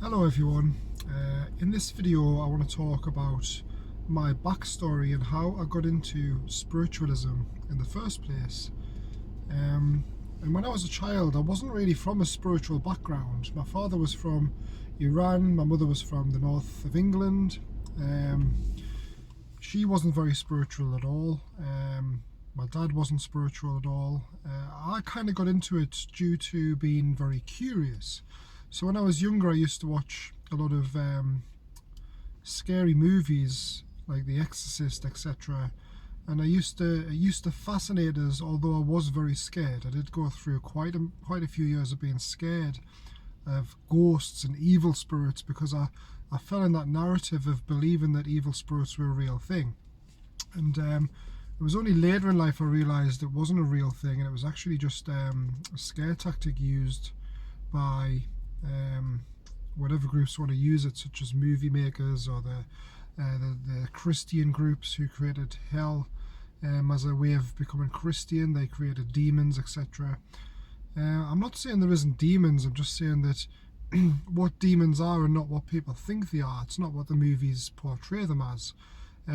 Hello everyone. In this video I want to talk about my backstory and how I got into spiritualism in the first place. And when I was a child I wasn't really from a spiritual background. My father was from Iran, my mother was from the north of England. She wasn't very spiritual at all. My dad wasn't spiritual at all. I kind of got into it due to being very curious. So when I was younger, I used to watch a lot of scary movies like The Exorcist, etc. And it used to fascinate us. Although I was very scared, I did go through quite a few years of being scared of ghosts and evil spirits because I fell in that narrative of believing that evil spirits were a real thing. And it was only later in life I realised it wasn't a real thing, and it was actually just a scare tactic used by whatever groups want to use it, such as movie makers or the Christian groups who created hell as a way of becoming Christian. They created demons, etc. I'm not saying there isn't demons, I'm just saying that what demons are are not what people think they are. It's not what the movies portray them as.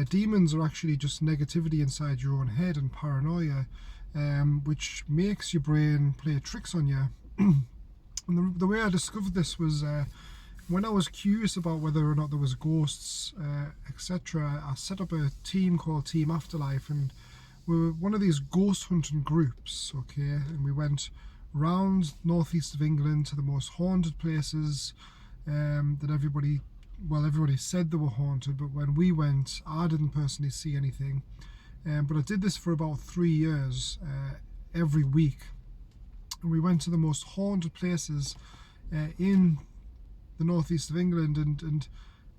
Demons are actually just negativity inside your own head and paranoia, which makes your brain play tricks on you. And the way I discovered this was when I was curious about whether or not there was ghosts, etc. I set up a team called Team Afterlife, and we were one of these ghost hunting groups, okay? And we went round northeast of England to the most haunted places that everybody said they were haunted, but when we went, I didn't personally see anything. But I did this for about 3 years, every week. And we went to the most haunted places in the northeast of England, and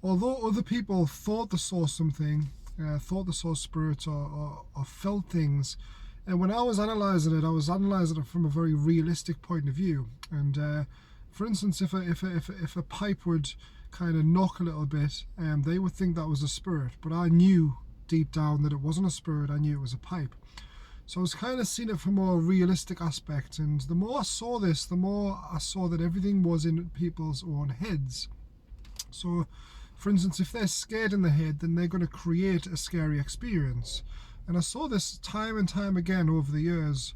although other people thought they saw something, thought they saw spirits or felt things, and when I was analysing it from a very realistic point of view. And for instance, if a pipe would kind of knock a little bit, they would think that was a spirit, but I knew deep down that it wasn't a spirit. I knew it was a pipe. So I was kind of seeing it from a more realistic aspect, and the more I saw this, the more I saw that everything was in people's own heads. So for instance, if they're scared in the head, then they're going to create a scary experience. And I saw this time and time again over the years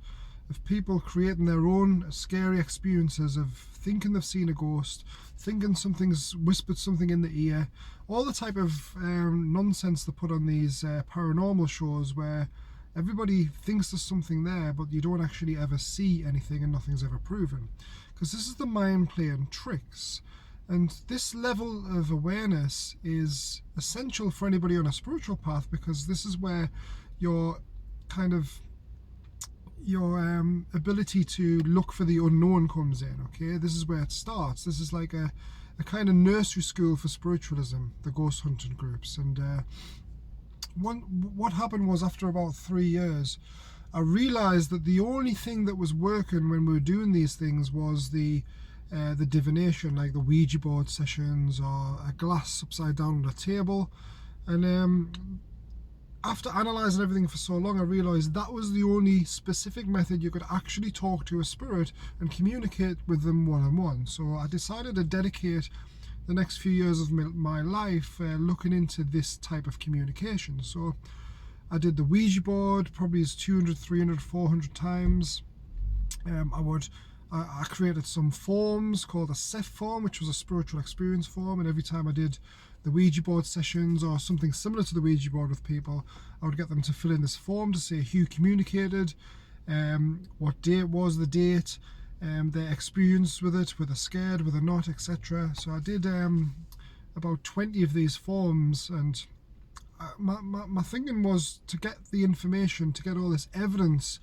of people creating their own scary experiences of thinking they've seen a ghost, thinking something's whispered something in the ear, all the type of nonsense they put on these paranormal shows where everybody thinks there's something there, but you don't actually ever see anything and nothing's ever proven. Because this is the mind playing tricks. And this level of awareness is essential for anybody on a spiritual path, because this is where your ability to look for the unknown comes in, okay? This is where it starts. This is like a kind of nursery school for spiritualism, the ghost hunting groups. And what happened was, after about 3 years, I realised that the only thing that was working when we were doing these things was the divination, like the Ouija board sessions or a glass upside down on a table. And after analysing everything for so long, I realised that was the only specific method you could actually talk to a spirit and communicate with them one-on-one. So I decided to dedicate the next few years of my life looking into this type of communication. So I did the Ouija board probably 200, 300, 400 times. I created some forms called a CEF form, which was a spiritual experience form, and every time I did the Ouija board sessions or something similar to the Ouija board with people, I would get them to fill in this form to say who communicated, what date was the date, their experience with it, whether scared, whether not, etc. So I did about 20 of these forms, and my thinking was to get the information, to get all this evidence,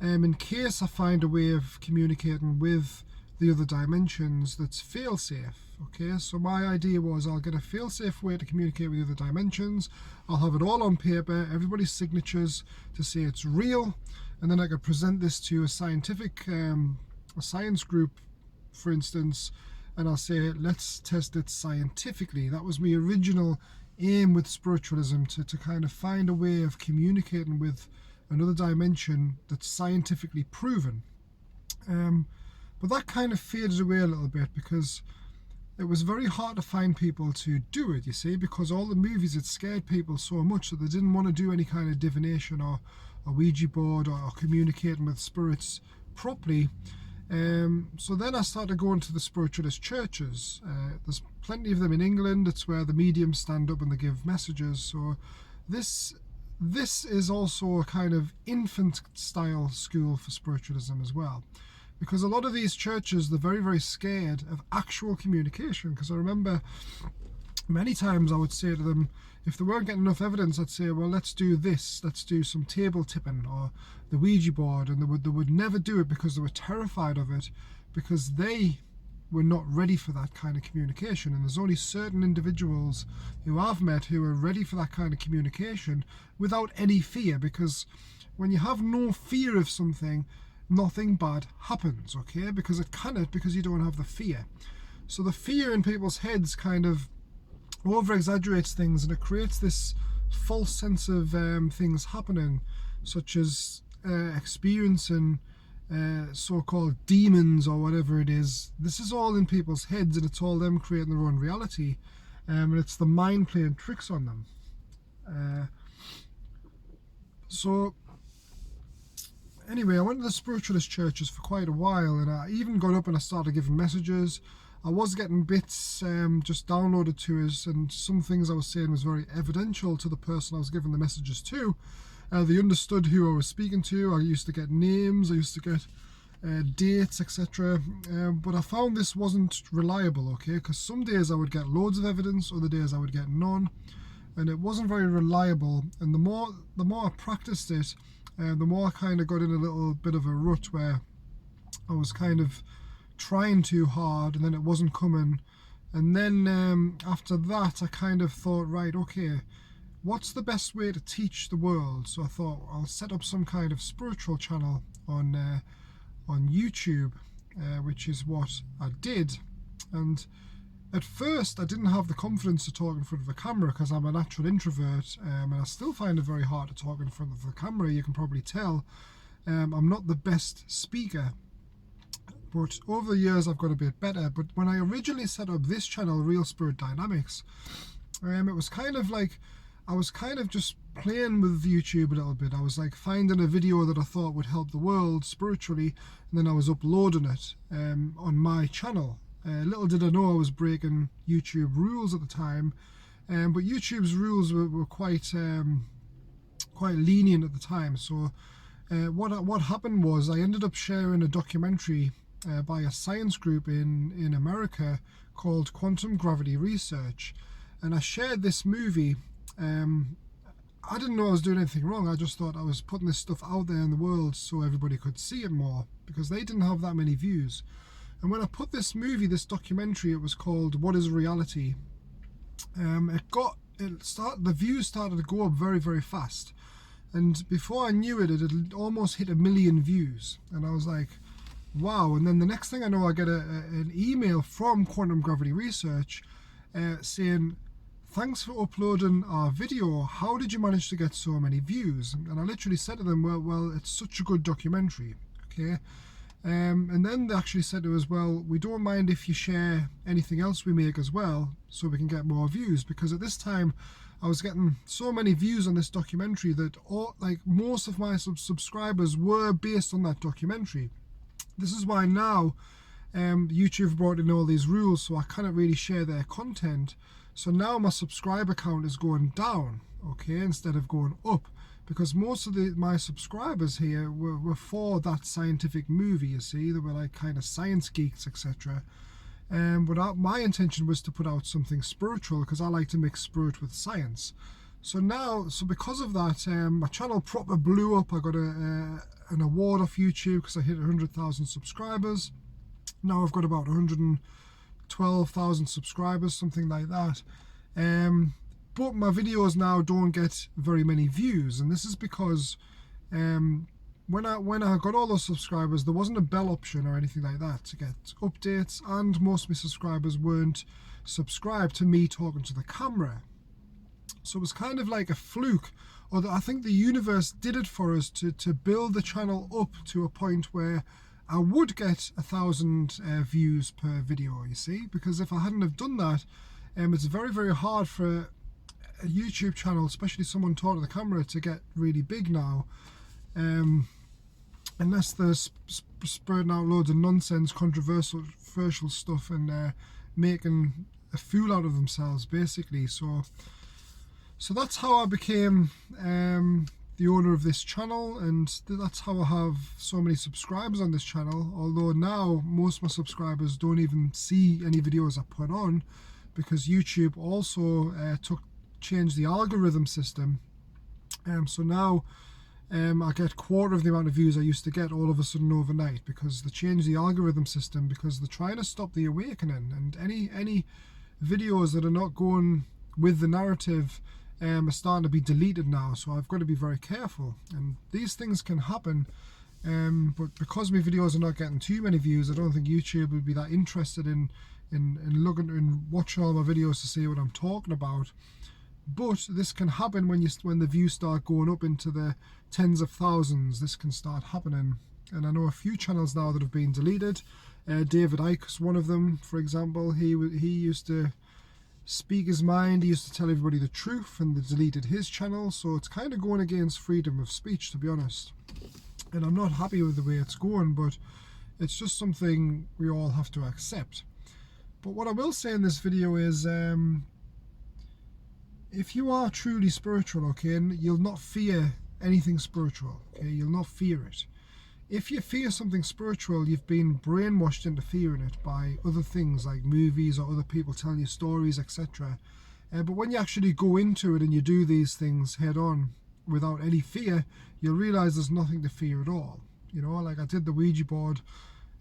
in case I find a way of communicating with the other dimensions that's fail-safe. Okay, so my idea was I'll get a fail-safe way to communicate with the other dimensions. I'll have it all on paper, everybody's signatures to say it's real, and then I could present this to a scientific, a science group, for instance, and I'll say, let's test it scientifically. That was my original aim with spiritualism, to kind of find a way of communicating with another dimension that's scientifically proven. But that kind of faded away a little bit, because it was very hard to find people to do it, you see, because all the movies had scared people so much that they didn't want to do any kind of divination or a Ouija board or communicating with spirits properly. So then I started going to the spiritualist churches. There's plenty of them in England. It's where the mediums stand up and they give messages. So this is also a kind of infant style school for spiritualism as well, because a lot of these churches, they're very, very scared of actual communication. Because I remember many times I would say to them, if they weren't getting enough evidence, I'd say, well, let's do this, let's do some table tipping or the Ouija board, and they would never do it because they were terrified of it, because they were not ready for that kind of communication. And there's only certain individuals who I've met who are ready for that kind of communication without any fear, because when you have no fear of something, nothing bad happens, okay? Because it cannot, because you don't have the fear. So the fear in people's heads kind of over exaggerates things, and it creates this false sense of things happening, such as experiencing so-called demons or whatever it is. This is all in people's heads, and it's all them creating their own reality, and it's the mind playing tricks on them. So anyway, I went to the spiritualist churches for quite a while, and I even got up and I started giving messages. I was getting bits just downloaded to us, and some things I was saying was very evidential to the person I was giving the messages to. They understood who I was speaking to. I used to get names, I used to get dates, etc. But I found this wasn't reliable, okay? Because some days I would get loads of evidence, other days I would get none, and it wasn't very reliable. And the more I practiced it, the more I kind of got in a little bit of a rut where I was kind of trying too hard, and then it wasn't coming. And then after that, I kind of thought, right, okay, what's the best way to teach the world? So I thought I'll set up some kind of spiritual channel on YouTube, which is what I did. And at first I didn't have the confidence to talk in front of a camera, because I'm a natural introvert, and I still find it very hard to talk in front of the camera. You can probably tell I'm not the best speaker, but over the years I've got a bit better. But when I originally set up this channel, Real Spirit Dynamics, it was kind of like I was kind of just playing with YouTube a little bit. I was like finding a video that I thought would help the world spiritually, and then I was uploading it on my channel. Little did I know I was breaking YouTube rules at the time, but YouTube's rules were quite lenient at the time. So what happened was I ended up sharing a documentary by a science group in America called Quantum Gravity Research, and I shared this movie. I didn't know I was doing anything wrong. I just thought I was putting this stuff out there in the world so everybody could see it more, because they didn't have that many views. And when I put this movie, this documentary, it was called What is Reality, the views started to go up very, very fast. And before I knew it, it had almost hit 1 million views. And I was like, wow. And then the next thing I know, I get an email from Quantum Gravity Research saying, thanks for uploading our video. How did you manage to get so many views? And I literally said to them, well, it's such a good documentary, okay? And then they actually said to us, well, we don't mind if you share anything else we make as well, so we can get more views. Because at this time, I was getting so many views on this documentary that most of my subscribers were based on that documentary. This is why now YouTube brought in all these rules, so I cannot really share their content. So now my subscriber count is going down, okay, instead of going up, because most of my subscribers here were for that scientific movie, you see. They were like kind of science geeks, etc. But my intention was to put out something spiritual, because I like to mix spirit with science. So because of that, my channel proper blew up. I got an award off YouTube because I hit 100,000 subscribers. Now I've got about 112,000 subscribers, something like that. But my videos now don't get very many views, and this is because when I got all those subscribers, there wasn't a bell option or anything like that to get updates, and most of my subscribers weren't subscribed to me talking to the camera. So it was kind of like a fluke, or I think the universe did it for us to build the channel up to a point where I would get 1,000 views per video, you see, because if I hadn't have done that, it's very, very hard for a YouTube channel, especially someone talking to the camera, to get really big now, unless they're spreading out loads of nonsense, controversial stuff, and making a fool out of themselves, basically. So that's how I became the owner of this channel, and that's how I have so many subscribers on this channel. Although now most of my subscribers don't even see any videos I put on, because YouTube also changed the algorithm system. So now I get quarter of the amount of views I used to get all of a sudden overnight, because they changed the algorithm system, because they're trying to stop the awakening, and any videos that are not going with the narrative are starting to be deleted now. So I've got to be very careful, and these things can happen, but because my videos are not getting too many views, I don't think YouTube would be that interested in looking and watching all my videos to see what I'm talking about. But this can happen when the views start going up into the tens of thousands. This can start happening, and I know a few channels now that have been deleted. David Icke is one of them, for example. He used to speak his mind, he used to tell everybody the truth, and they deleted his channel. So it's kind of going against freedom of speech, to be honest, and I'm not happy with the way it's going, but it's just something we all have to accept. But what I will say in this video is, if you are truly spiritual, okay, you'll not fear anything spiritual, okay, you'll not fear it. If you fear something spiritual, you've been brainwashed into fearing it by other things like movies or other people telling you stories, etc. But when you actually go into it and you do these things head on without any fear, you'll realize there's nothing to fear at all. You know, like I did the Ouija board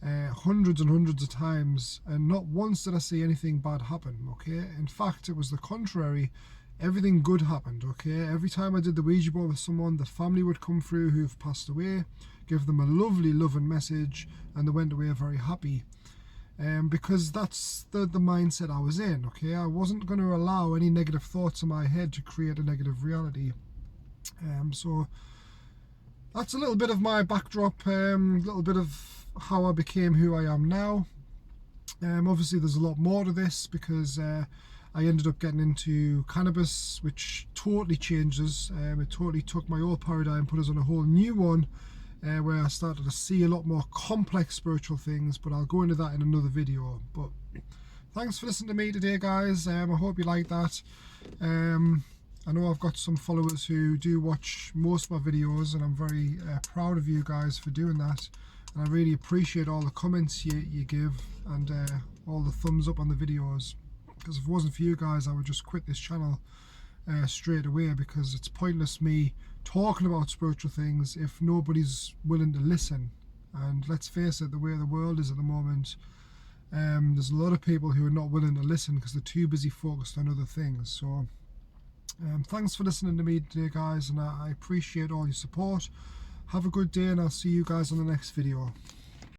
hundreds and hundreds of times, and not once did I see anything bad happen, okay? In fact, it was the contrary. Everything good happened, okay? Every time I did the Ouija board with someone, the family would come through who've passed away, give them a lovely, loving message, and they went away very happy. Because that's the mindset I was in, okay? I wasn't going to allow any negative thoughts in my head to create a negative reality. So that's a little bit of my backdrop, a little bit of how I became who I am now. Obviously there's a lot more to this, because I ended up getting into cannabis, which totally changes. It totally took my old paradigm, put us on a whole new one, where I started to see a lot more complex spiritual things, but I'll go into that in another video. But thanks for listening to me today, guys. I hope you like that. I know I've got some followers who do watch most of my videos, and I'm very proud of you guys for doing that. And I really appreciate all the comments you give, and all the thumbs up on the videos. Because if it wasn't for you guys, I would just quit this channel straight away, because it's pointless me talking about spiritual things if nobody's willing to listen. And let's face it, the way the world is at the moment, there's a lot of people who are not willing to listen because they're too busy focused on other things. So thanks for listening to me today, guys, and I appreciate all your support. Have a good day, and I'll see you guys on the next video.